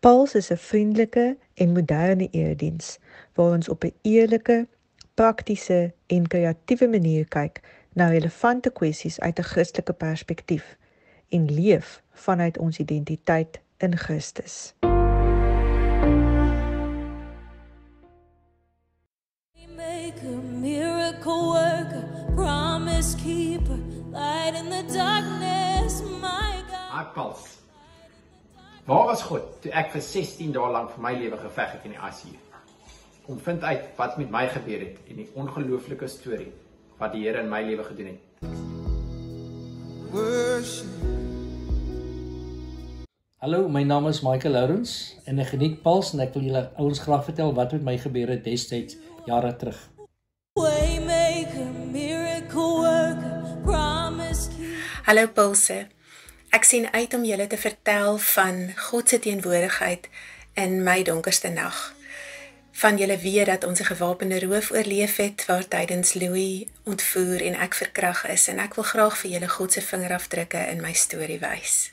Pulse is 'n vriendelike en moderne erediens waar ons op 'n eerlike, praktiese en kreatiewe manier kyk na relevante kwessies uit 'n Christelike perspektief en leef vanuit ons identiteit in Christus. Maker, miracle worker, promise keeper, light in the darkness, my God. Hi Pulse. Waar was God toe ek vir 16 dae lank vir my lewe geveg het in die ICU? Kom vind uit wat met my gebeur het en die ongelooflike storie wat die Here in my lewe gedoen het. Hallo, my naam is Michael Lourens en ek geniet Pulse en ek wil julle ouens graag vertel wat met my gebeur het destyds jare terug. Waymaker, miracle worker, promise keeper. Hallo Pulse. Ek sien uit om julle te vertel van God se teenwoordigheid in my donkerste nag. Van julle weet dat ons 'n gewapende roof oorleef het waar tydens Louis ontvoer en ek verkrag is en ek wil graag vir julle God se vingerafdrukke in my storie wys.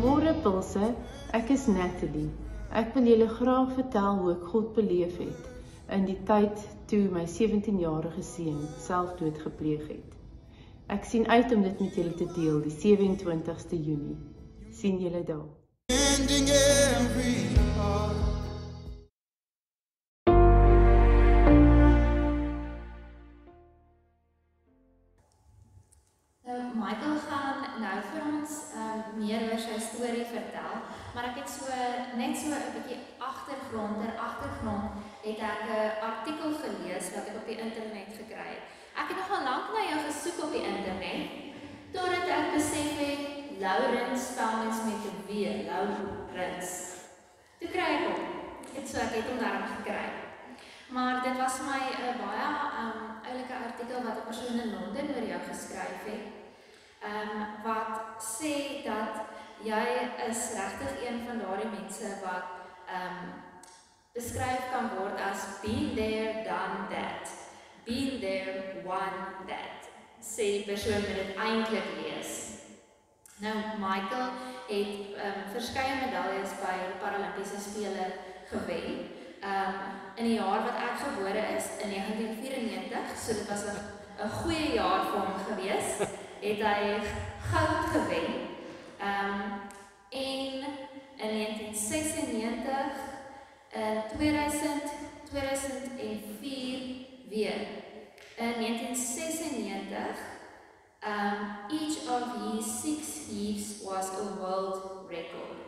Môre Pulse, ek is Natalie. Ek wil julle graag vertel hoe ek God beleef het in die tyd toe my 17-jarige seun selfdood gepleeg het. Ek sien uit om dit met julle te deel die 27ste Junie. Sien julle daar. Michael gaan nou vir ons meer oor sy storie vertel, maar ek het net so 'n bietjie agtergrond het ek 'n artikel gelees wat ek op die internet gekry het. Ek het nogal lank na jou gesoek op die internet, totdat ek besef het, Lourens spel mens met 'n W, Lourens. Toe kry ek hom, ek het hom daarom gekry. Maar dit was my 'n baie oulike artikel wat 'n persoon in Londen oor jou geskryf het, wat sê dat jy is regtig een van daardie mense wat beskryf kan word as been there, done that. Been there, won that, sê die persoon wat dit eintlik lees. Nou, Michael het verskeie medaljes by die Paralimpiese Spele gewen. In die jaar wat ek gebore is, in 1994, so dit was 'n goeie jaar vir hom gewees, het hy goud gewen. En in 1996, 2000, 2004 weer. In 1996, each of his 6 heaves was a world record.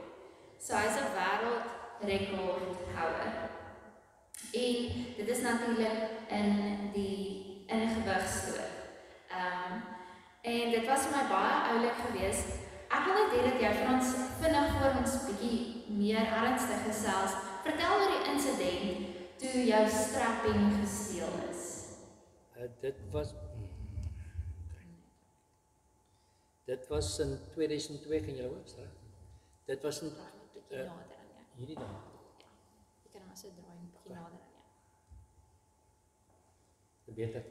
So hy is 'n wêreldrekordhouer. En dit is natuurlik in gewigstoot. En dit was vir my baie oulik geweest. Ek wil net hê dat jy vir ons vinnig voor ons bietjie meer ernstig gesels. Vertel oor die insident toe jou strapping gesteel is. Dit was in 2002, kan jy hoor, Sarah? Dit was in hierdie dag. Ek kan hom so draai 'n bietjie nader aan jou. Beter.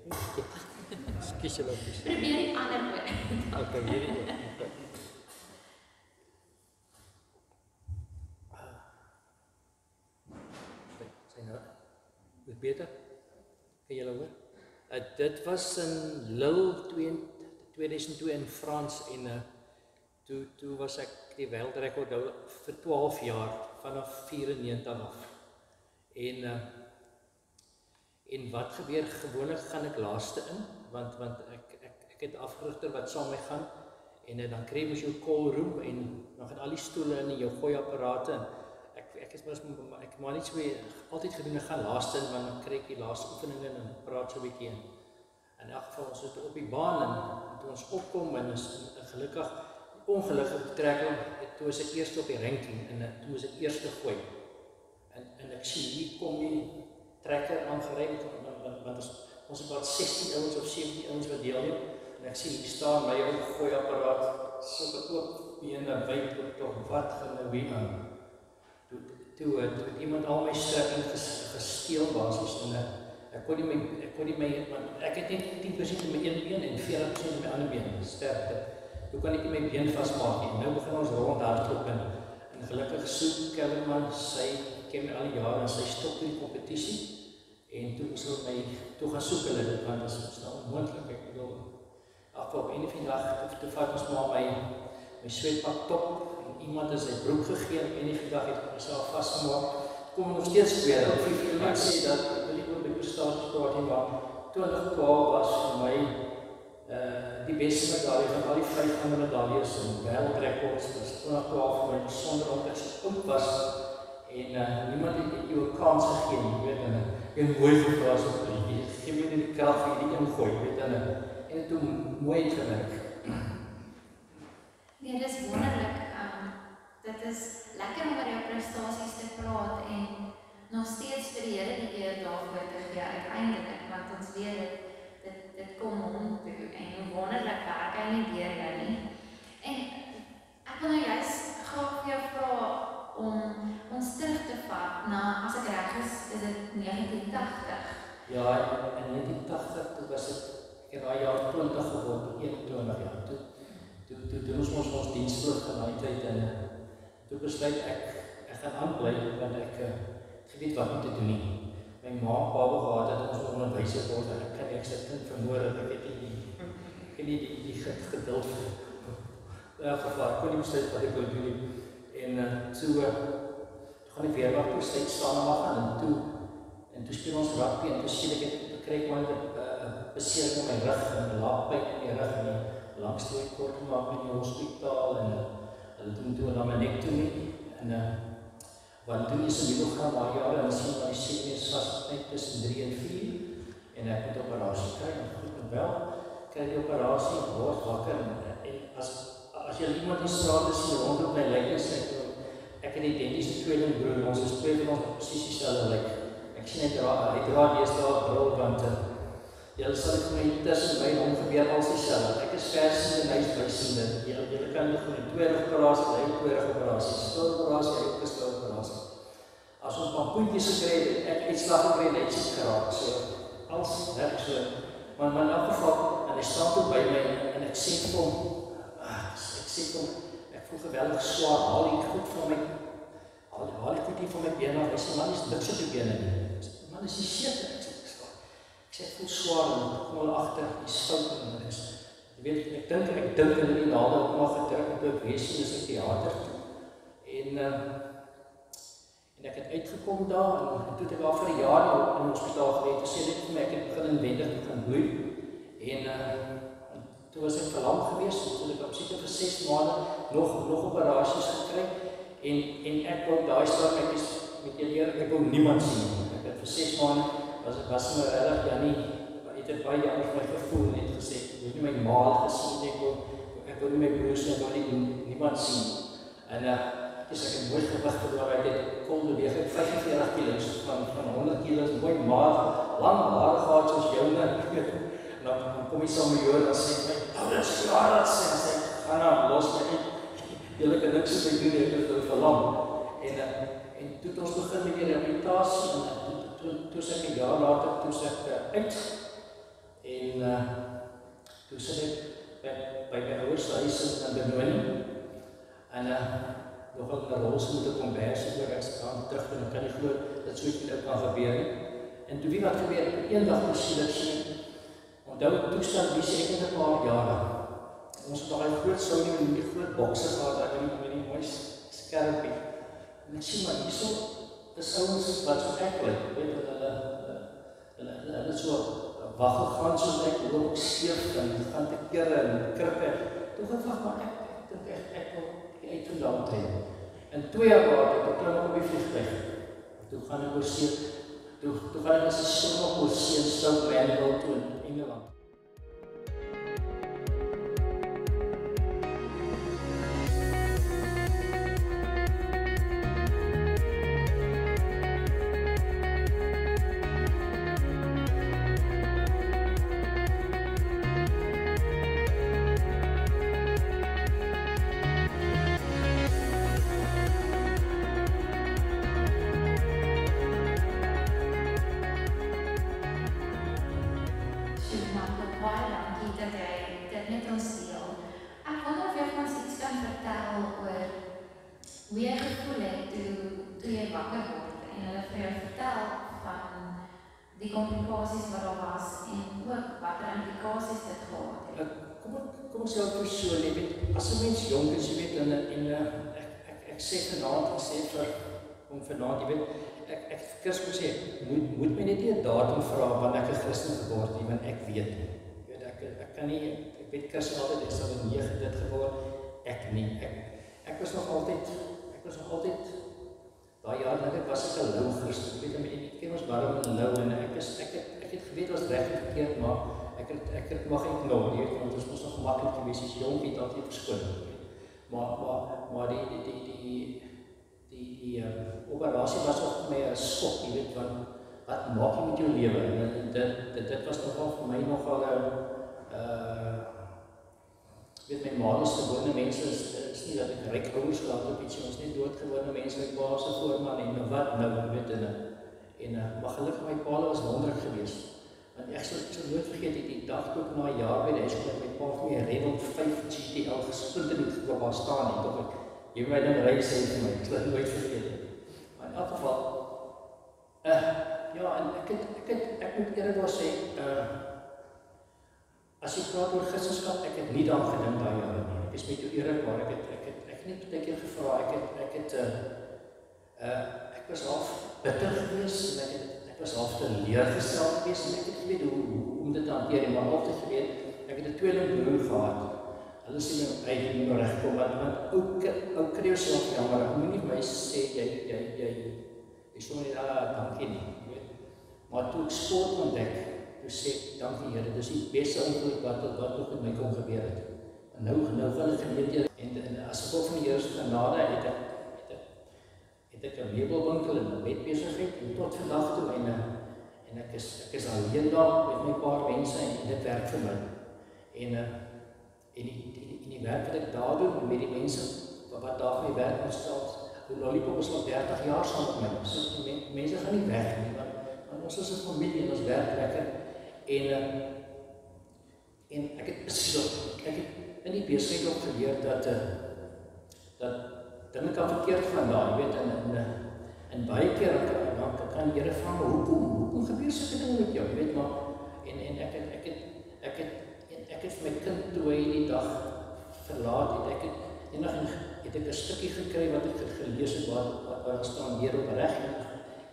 Skus julle op. Probeer die ander oor. Okay, hierdie ook. Sien nou. Dit beter. Kan julle hoor? Dit was in Lille 2002 in Frans en toe was ek die wêreldrekordhouer vir 12 jaar vanaf 94 af. En wat gebeur gewoonlik gaan ek laaste in want ek het 'n afrigter wat saam met my gaan en dan kry jy jou call room en dan gaan al die stoele in en jou gooi apparate en ek maar net so altyd gedoen ek gaan laaste in want dan kry ek die laaste oefeninge en praat so 'n bietjie in elk geval ons is op die baan en toe ons opkom en is ongelukkig betrekking toe was ek eerste op die ranking en toe was ek eerste gooi en ek sien hier kom die trekker aangery want ons het wat 16 ouens of 17 ouens wat deelneem en ek sien hier staan my ou gooi apparaat so oop bene wyd op tog wat gaan nou weer aan toe het iemand al my strapping gesteel basies en ek kon nie my want ek het net 10% in my een been en 40% in my ander been sterk toe kan ek nie my been vasmaak nie. Nou begin ons rondhardloop en gelukkig Sue Kellerman, sy ken my al die jare en sy stop die kompetisie. En toe moes hulle my toe gaan soek hulle, want dit is nou onmoontlik. Ek bedoel, op een of die dag, toe vat ons maar my sweetpak top, en iemand het sy broek gegee, en een of die dag het ek myself vastgemaak. Kom nog steeds weer, op 4 maand sê dat, ek wil nie oor my prestatiespraat nie, maar 2012 was vir my die beste medaille van al die 5 ander medailles en wêreldrekords. Dus 2012 vir my besonder omdat ek so oud was, en niemand het jou 'n kans gegee nie, weet en ek mooi gevra so, gee my die krag vir die ingooi, weet en toe mooi het gewerk. Nee, dit is wonderlik. Dit is lekker om oor jou prestasies te praat en nog steeds vir die Here die eer daarvoor te gee uiteindelik, want ons weet dit kom hom toe en hoe wonderlik werk hy nie deur jou nie. En ek wil nou juist graag vir jou vra om ons terug te vat na, as ek reg is dit 1980. Ja, in 1980 toe was dit in daai jaar 20 geword, 21 jaar. Toe doen ons diensvlug in daai tyd en toe besluit ek gaan aanbly want ek weet wat om te doen nie. My ma en pa gehad dat ons onderwyser word en ek kan ek sit kind vermoor dat ek het nie die geduld gevaar kon nie besluit wat ek wil doen nie. En toe gaan ek weer wat toe steeds staan mag en toe speel ons rugby en toe sien ek kry ek maar 'n besering in my rug en 'n laagpyn in my rug en langs toe kort gemaak in die hospitaal en hulle doen toe na my nek toe nie en want toen is 'n milligram maar jare en sien dat die seniors vas net tussen 3 en 4 en ek moet operasie kry en goed en wel kry die operasie word wakker en as jy iemand in straat sien rondom my lyk ek het 'n identiese tweelingbroer, ons is twee van ons presies dieselfde lyk. Ek sien hy dra deesdae 'n bril want julle sal ek my tussen my hom gebeur als dieselfde. Ek is versiende en hy is bysiende. Julle kan nog in 2 operasie, hy 2 operasies, stiloperasie, hy ook 'n stiloperasie. As ons maar puntjies gekry het, ek het slag gekry en net siek geraak. So als werk so. Maar in elk geval, en hy staan toe by my en ek sê vir hom, ek voel geweldig swaar, haal die goed van my, haal die goed hier van my been af. Hy sê, man, is niks op die bene nie. Man, is die seker. Ek sê, ek voel swaar en ek kom al achter die stout en is. Jy weet, ek dink in die nade ook maar gedruk op die weesie is ek theater toe. En ek het uitgekom daar en toe het ek al vir 'n jaar in die hospitaal gewees. Toe sê net vir my, ek het begin inwendig begin bloei. En toe was ek verlam gewees, toe ek op siekte vir 6 maande nog operasies gekry. En ek wou daai stad, ek is met die leer, ek wou niemand sien. Ek het vir 6 maande was my regtig Jannie, het het baie jammer vir my gevoel en het gesê, ek het nie my ma gesien, ek wou nie my broers en wou niemand sien. En is ek 'n mooi gewig verloor, ek het kom beweeg, ek 45 kilos van 100 kilos, mooi maag, lang hare gehad soos joune. En dan kom die Samuel en sê my, dit is klaar dat sê, gaan nou, los my nie. Julle kan niks op my doen, ek het verlam. En toe het ons begin met die rehabilitasie, en toe sê ek 'n jaar later, toe sê ek uit. En toe sit ek by my ouers huis in Benoni. En nog in 'n rolstoel moet ek konversie oor ek gaan terug en ek kan nie glo dat so iets met kan gebeur nie. En toe wie wat gebeur, eendag sien ek onthou die toestand wie sê ek het 'n paar jare. Ons het daai groot soudie met die groot bokse gehad daar met die mooi skerpie. En ek sien maar hierso is ouens wat so ek lyk, weet hulle so waggel gaan soos ek loop skeef en gaan te kere en krippe. Toe gewag maar ek dink ek wil uit vandaan tree. En 2 jaar later ek klim op die vliegtuig. Toe gaan ek oor see. Toe gaan ek as 'n sonog oor see in Southampton toe in Engeland. kom ons sê ook so, jy weet, as 'n mens jonk is, jy weet, en ek sê vanaand, om vanaand, jy weet, ek Kersfees sê, moet my net nie 'n datum vra wanneer ek 'n Christen geword het, want ek weet nie. Jy weet, ek kan nie, ek weet Kersfees altyd, ek sal in 9 dit geword, ek nie. Ek was nog altyd, daai jaar dat ek was ek 'n lou Christen. Jy weet, ek ken ons waarom 'n lou, en ek het geweet was reg en verkeerd, maar ek het mag ignoreer, jy weet, want ons moes nog gemakkelijk gewees, as jonk het altyd verskoning. Maar die operasie was ook vir my 'n skok, jy weet, wat maak jy met jou lewe? En dit was nogal vir my nogal weet, my ma is gewone mense, is nie dat ek ryk ouers gehad op iets, ons nie doodgewone mense, my pa se voorman, en wat nou, weet, maar gelukkig my pa was wonderlik geweest. Want ek sal nooit vergeet, die dag toe ek na 'n jaar by die huiskool, my pa vir my 'n Renault 5 GTL gesplinter nie gekoop waar staan nie, tot ek jy my ding ry sê vir my, ek sal nooit vergeet nie. Maar in elk geval, ja, en ek moet eerder sê, as jy praat oor Christendom, ek het nie daaraan gedink daai jare nie. Ek is met jou eerlikwaar, ek het net baie keer gevra, ek was half bitter geweest, en ek was half teleurgesteld geweest, en ek het geweet hoe om dit te hanteer, maar altyd geweet, ek het 'n tweelingbroer gehad. Hulle sê my eie nie meer regkom, want ou kry jouself jammer, ek moet nie my sê, jy sê nie, dankie nie, weet. Maar toe ek sport ontdek, toe sê, dankie Here, dis die beste ongeluk wat nog met my kon gebeur het. En nou gaan ek geleenthede, en as gevolg van die Here se genade, het ek 'n meubelwinkel en 'n bedbesigheid, en tot vandag toe, en ek is alleen daar met my paar mense, en dit werk vir my. En die werk wat ek daar doen, met die mense wat daar vir my werk ontstel, Lollipop is al 30 jaar saam met my, so die mense gaan nie weg nie, want ons is 'n familie, en ons werk lekker, en ek het in die besigheid ook geleer dat dinge kan verkeerd gaan daar, jy weet, en baie keer kan die Here vra, maar hoekom gebeur sulke dinge met jou, jy weet, maar, en ek het vir my kind, toe hy die dag verlaat het, het ek 'n stukkie gekry wat ek gelees het, waar daar staan, leer op reg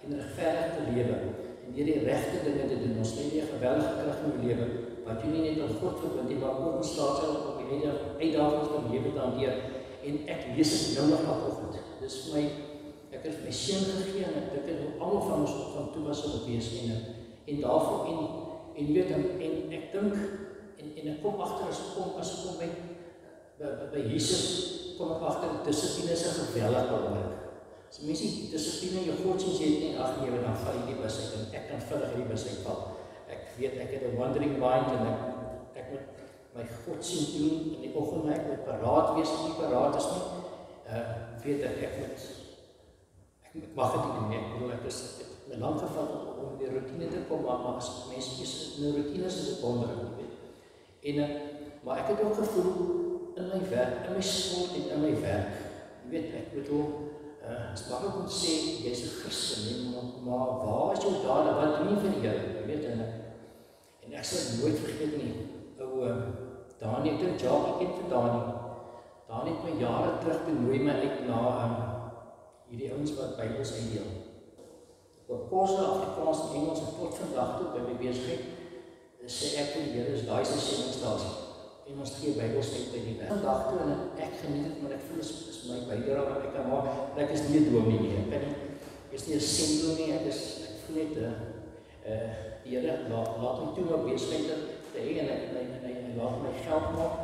en regverdig te lewe, en deur die regte dinge te doen, ons lê nie 'n geweldige krag in jou lewe, wat jy nie net aan God verbind nie, maar ook in staat sal om die uitdagings van die lewe te hanteer, en ek lees dit nou nog vanoggend. Dis vir my, ek het vir my seun gegee, en ek dink dat almal van ons van toepassing op wees, en daarvoor, en weet, en ek dink, en ek kom agter, as ek kom by Jesus, kom ek agter, dissipline is 'n geweldige belangrik. As mens nie dissipline in jou godsdienst het nie, ag nee, dan val jy die bus uit, en ek kan vinnig in die bus uitval. Ek weet, ek het 'n wandering mind, en ek moet my godsdienst doen in die oggend, maar ek moet paraat wees, as nie paraat is nie, weet ek mag het nie doen nie, ek bedoel, ek het my lang gevat om die routine te kom, maar as mens is in die routine is dit wonderlik, weet. Maar ek het ook gevoel, in my werk, in my sport en in my werk, jy weet, ek bedoel, as mag ek moet sê, jy is 'n Christen, maar waar is jou dade, wat doen jy vir die Here, jy weet, en ek sal nooit vergeet nie, Dani, ek dink Jacques, ek ken vir Dani het my jare terug benooi my uit na hierdie ouens wat Bybels uitdeel. Op kurse Afrikaans en Engels en tot vandag toe by my besigheid, sê ek vir die Here, is daai se sendingstasie. En ons gee Bybels uit by die werk. Vandag toe, en ek geniet dit, maar ek voel is my bydrae wat ek kan maak, en ek is nie 'n dominee nie, ek is nie 'n sending nie, ek voel net, die Here laat my toe my besigheid te hê, en hy laat my geld maak,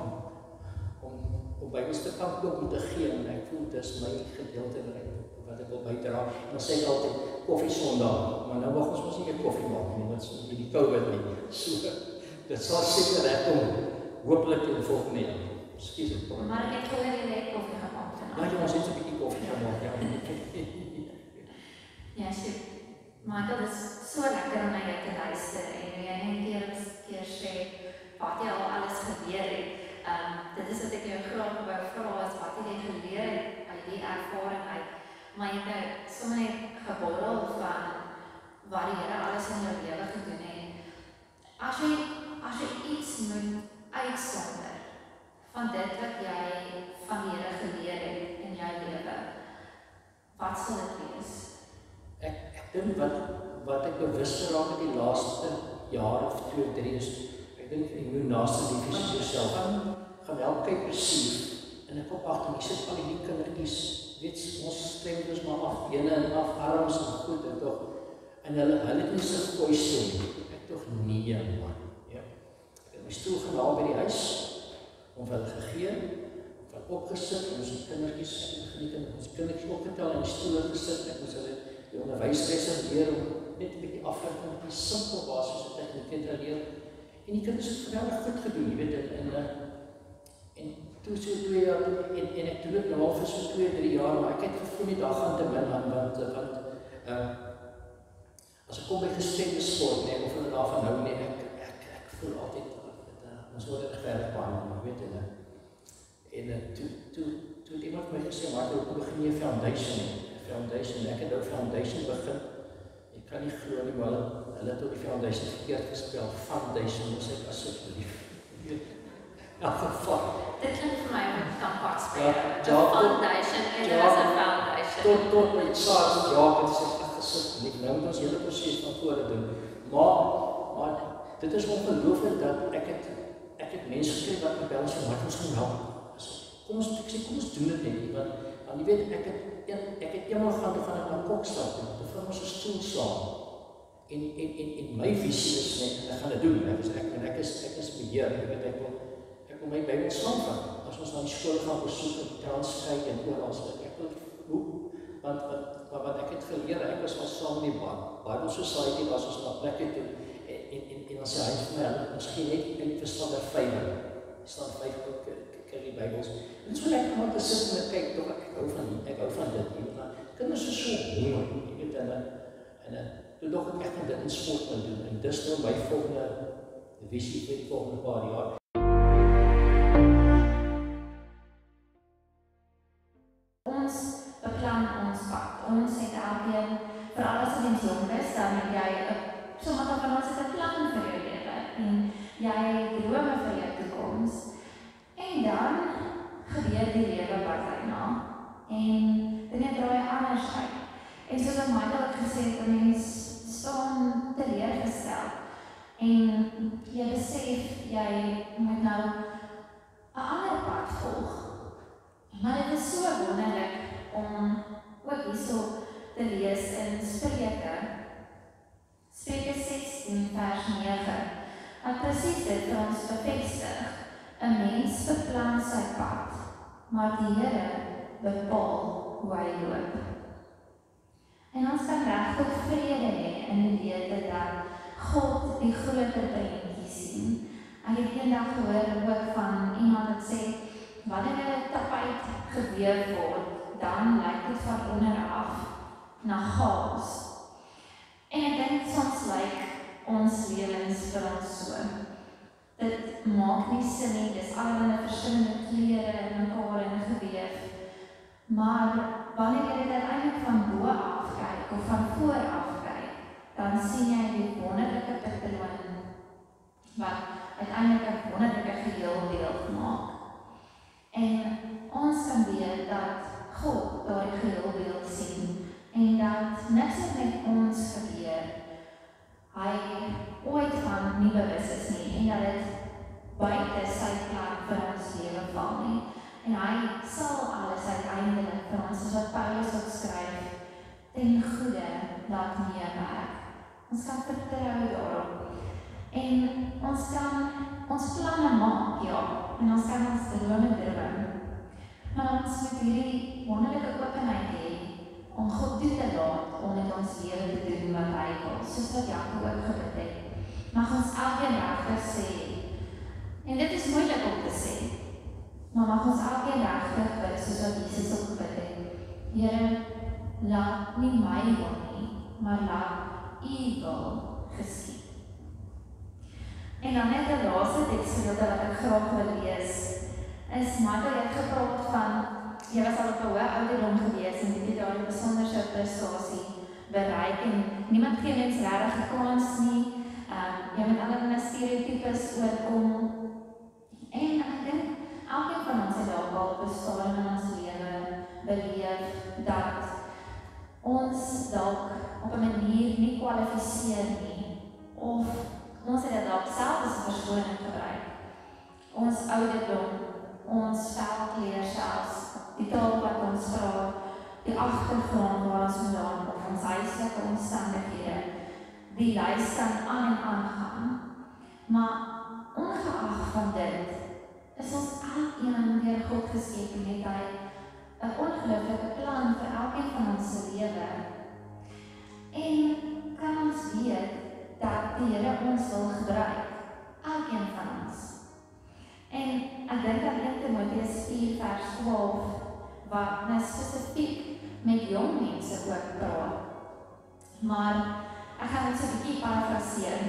om Bybels te kan koop en te gee, en ek voel, dis my gedeelte wat ek wil bydra, en dan sê ek altyd, koffie Sondag, maar nou mag ons mos nie meer koffie maak nie, want so die COVID nie, so, dit sal seker regkom, hopelik in volgende jaar. Excuse me. Maar ek het gehoor jy het koffie gemaak vanaand. Ja, ons het 'n bietjie koffie gemaak, ja. Ja, so, Michael, dit is so lekker om na jou te luister, en jy net keer sê, wat jy al alles gebeur het. Dit is wat ek jou graag wou vra, is wat jy geleer het uit die ervaring uit. Maar jy het sommer net geborrel van wat die Here alles in jou lewe gedoen het. As jy iets moet uitsonder, wat ek bewus geraak het die laaste jaar of 2 of 3 is, ek dink jy moet naaste lief is jouself gaan help kyk persief. En ek kom agter, ek sit al die kindertjies, weet ons streng dus maar af bene en af arms en goed en tog. En hulle het nie so gooi stem. Ek tog nee man. Ja. Ek het my stoel gehaal by die huis, om hulle gegee, van opgesit, ons kindertjies, ons kindertjies opgetel en die stoel gesit, ek moes hulle die onderwysleser leer om net 'n bietjie afleiding met die simpel basiese tegnieke te leer. En die kinders het geweldig goed gedoen, jy weet, en toe so 2 jaar, en ek doen dit nou al vir so 2, 3 jaar, maar ek het gevoel die dag gaan te min aan, want as ek kom by gestremde sport, nee, of hulle daarvan hou, nee, ek voel altyd, ons word het gewerk behandel, weet jy, en toe het iemand my gesê, maar ek begin nie 'n foundation, ek het nou foundation begin, ek kan nie glo nie, maar hulle het ook die foundation verkeerd gespel, foundation, moet ek asseblief, weet, in elk geval. Dit klink vir my met kan participate. Foundation en as 'n foundation. Tot my saas, het is ek gesit, en nou moet ons hele proses van vore doen, maar dit is ongelooflik dat ek het mense gekry wat my bel sê, maar ons gaan help. Kom ons doen dit net, want jy weet, ek het eenmaal gaan ek na Kokstad toe, toe vir ons 'n stoel saam, en my visie is net, ek gaan dit doen, ek is beheer, ek wil my Bybel saamvat, as ons na die skool gaan besoek, en transkyk en oral, ek wil, want wat ek het geleer, ek was al saam in die Bible Society, was ons na plekke toe, en dan sê hy vir my, ons gee net uit vir standaard 5, standaard 5 kyk die Bybels, en so lekker om te sit en kyk, toch ek hou van dit, kinders is so honger, jy weet, en toe doch ek echt dit in sport kan doen, en dis nou my volgende visie vir die volgende paar jaar. Ons beplan ons pad, ons het elkeen, veral as jy jong is, dan het jy, sommige van ons het 'n plan vir jou lewe, en jy drome vir jou toekoms, en dan gebeur die lewe wat daarna, en dinge draai anders uit. En soos wat Michael het gesê, dat mens staan teleurgestel, en jy besef, jy moet nou 'n ander pad volg. Maar dit is so wonderlik om ook hierso te lees in Spreuke 16 vers 9, wat presies dit vir ons bevestig. 'n Mens beplan sy pad, maar die Here bepaal hoe hy loop. En ons kan regtig vrede hê in die wete dat God die groter prentjie sien. Ek het eendag gehoor ook van iemand wat sê, wanneer 'n tapijt geweef word, dan lyk dit van onder af na chaos. En ek dink soms lyk ons lewens vir ons so. Dit maak nie sin nie, dis allerlei verskillende kleure in mekaar ingeweef. Maar wanneer jy dit uiteindelik van bo af kyk of van voor af kyk, dan sien jy die wonderlike patroon wat uiteindelik 'n wonderlike geheelbeeld maak. En ons kan weet dat God daardie geheelbeeld sien en dat niks wat met ons gebeur, hy ooit van nie bewus is nie en dat dit buite sy plan vir ons lewe val nie. En hy sal alles uiteindelik vir ons, soos wat Paulus ook skryf, ten goeie laat meewerk. Ons kan vertrou daarop. En ons kan ons planne maak, ja, en ons kan ons drome droom. Maar ons moet hierdie wonderlike openheid hê om God toe te laat om met ons lewe te doen wat hy wil, soos wat Jakob ook gebid het. Mag ons elkeen regtig sê, en dit is moeilik om te sê, maar mag ons elkeen regtig bid soos wat Jesus ook gebid het. Here, laat nie my wil nie, maar laat U wil geskied. En dan net 'n laaste teksgedeelte wat ek graag wil lees, is Michael het gepraat van, jy was al op 'n hoë ouderdom gewees en dit het daardie besonderse prestasie bereik en niemand gee mens regtig 'n kans nie. Jy moet allerlei stereotypes oorkom. En ek dink elkeen van ons het dalk al bestaan in ons lewe beleef dat ons dalk op 'n manier nie kwalifiseer nie, of ons het dit dalk self as 'n verskoning gebruik. Ons ouderdom, ons velkleur selfs, die taal wat ons praat, die agtergrond waar ons vandaan kom, ons huislike omstandighede, die lys kan aan en aan gaan. Maar ongeag van dit, is ons elkeen deur God geskep en het hy 'n ongelooflike plan vir elkeen van ons se lewe. En kan ons weet dat die Here ons wil gebruik, elkeen van ons. En ek dink aan 1 Timoteus 4 vers 12, wat nou spesifiek met jong mense ook praat. Maar ek gaan dit so 'n bietjie parafraseer.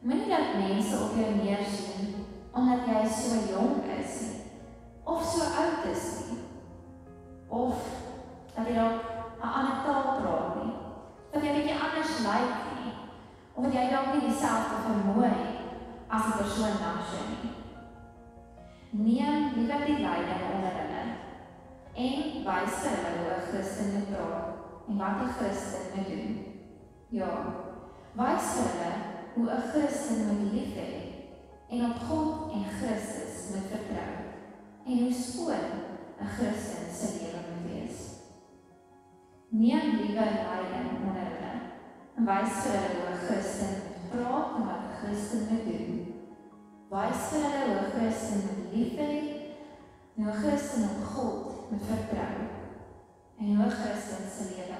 Moenie dat mense op jou neersien omdat jy so jong is nie, of so oud is nie, of dat jy dalk 'n ander taal praat nie, dat jy bietjie anders lyk nie, of dat jy dalk nie dieselfde vermoë as die persoon naast jou nie. Neem liewer die leiding onder hulle en wys vir hulle hoe 'n Christen moet praat en wat 'n Christen moet doen. Ja, wys vir hulle hoe 'n Christen moet lief hê en op God en Christus moet vertrou en hoe skoon 'n Christen se lewe moet wees. Neem liewer leiding onder hulle en wys vir hulle hoe 'n Christen moet praat en wat 'n Christen moet doen. Wys vir hulle hoe 'n Christen moet lief hê en hoe 'n Christen op God moet vertrou en hoe 'n Christen se lewe